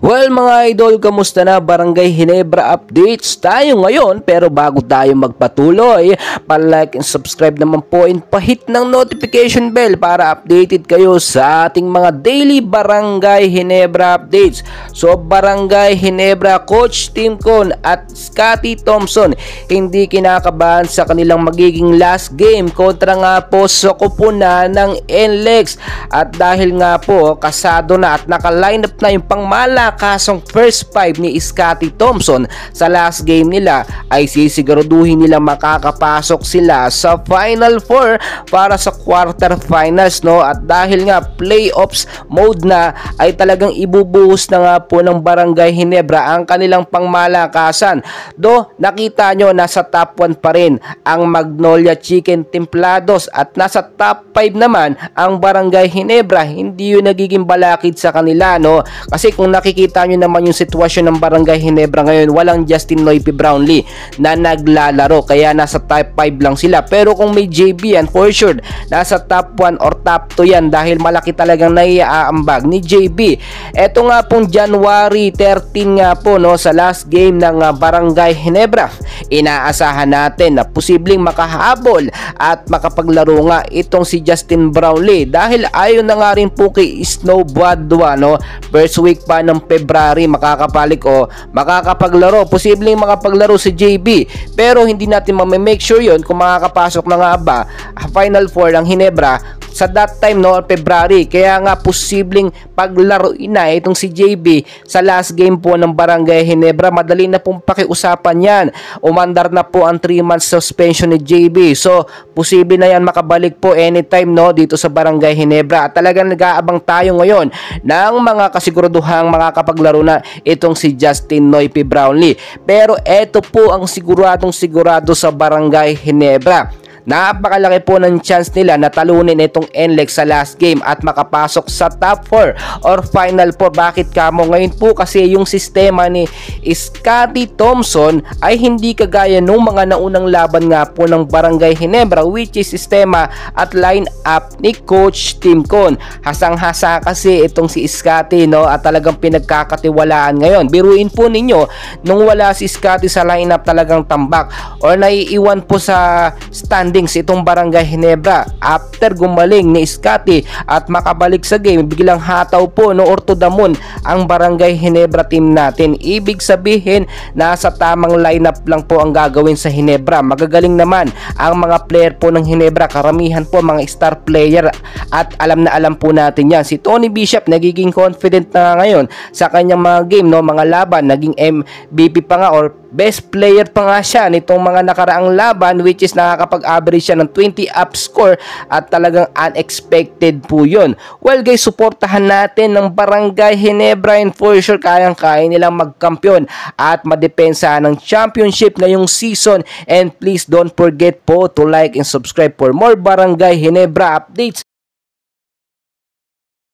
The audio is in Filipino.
Well mga idol, kamusta na Barangay Ginebra updates tayo ngayon? Pero bago tayo magpatuloy, pa-like and subscribe naman po and pa-hit ng notification bell para updated kayo sa ating mga daily Barangay Ginebra updates. So Barangay Ginebra Coach Tim Con at Scotty Thompson hindi kinakabahan sa kanilang magiging last game kontra nga po sa koponan ng NLEX. At dahil nga po kasado na at naka-line up na yung pangmala kasong first 5 ni Scotty Thompson sa last game nila, ay sisiguraduhin nila makakapasok sila sa Final 4 para sa quarterfinals, no? At dahil nga playoffs mode na, ay talagang ibubuhos na nga po ng Barangay Ginebra ang kanilang pangmalakasan. Do nakita nyo nasa top 1 pa rin ang Magnolia Chicken Templados at nasa top 5 naman ang Barangay Ginebra. Hindi yun nagiging balakid sa kanila, no? Kasi kung nakikita nyo naman yung sitwasyon ng Barangay Ginebra ngayon, walang Justin Noype Brownlee na naglalaro, kaya nasa top 5 lang sila. Pero kung may JB yan, for sure nasa top 1 or top 2 yan dahil malaki talagang naiaambag ni JB. Eto nga pong January 13 nga po, no, sa last game ng Barangay Ginebra, inaasahan natin na posibleng makahabol at makapaglaro nga itong si Justin Brownlee dahil ayon na nga rin po kay Snow Badwa, no, first week pa ng February makakapalik o makakapaglaro, posibleng makapaglaro si JB, pero hindi natin ma-make sure yun kung makakapasok na nga ba Final 4 ng Ginebra sa that time, no, February. Kaya nga posibleng paglaruin na itong si JB sa last game po ng Barangay Ginebra. Madali na pong pakiusapan yan. Umandar na po ang 3 months suspension ni JB. So posible na yan makabalik po anytime, no, dito sa Barangay Ginebra. At talagang nag-aabang tayo ngayon ng mga kasiguraduhang makakapaglaro na itong si Justin Noype Brownlee. Pero eto po ang sigurado sa Barangay Ginebra. Napakalaki po ng chance nila na talunin itong NLEX sa last game at makapasok sa top 4 or final 4. Bakit kamo? Ngayon po kasi yung sistema ni Scotty Thompson ay hindi kagaya nung mga naunang laban nga po ng Barangay Ginebra, which is sistema at line up ni Coach Tim Con. Hasang-hasa kasi itong si Scotty, no, at talagang pinagkakatiwalaan ngayon. Biruin po ninyo, nung wala si Scotty sa line up, talagang tambak or naiiwan po sa stand itong Barangay Ginebra. After gumaling ni Scotty at makabalik sa game, biglang hataw po, no, or to the moon ang Barangay Ginebra team natin. Ibig sabihin nasa tamang lineup lang po ang gagawin sa Ginebra. Magagaling naman ang mga player po ng Ginebra, karamihan po mga star player at alam na alam po natin yan. Si Tony Bishop nagiging confident na ngayon sa kanyang mga game, no, mga laban, naging MVP pa nga or best player pa nga siya nitong mga nakaraang laban, which is nakakapag-average siya ng 20 up score at talagang unexpected po yun. Well guys, suportahan natin ng Barangay Ginebra and for sure kayang-kaya nilang magkampiyon at madepensa ng championship ngayong season. And please don't forget po to like and subscribe for more Barangay Ginebra updates.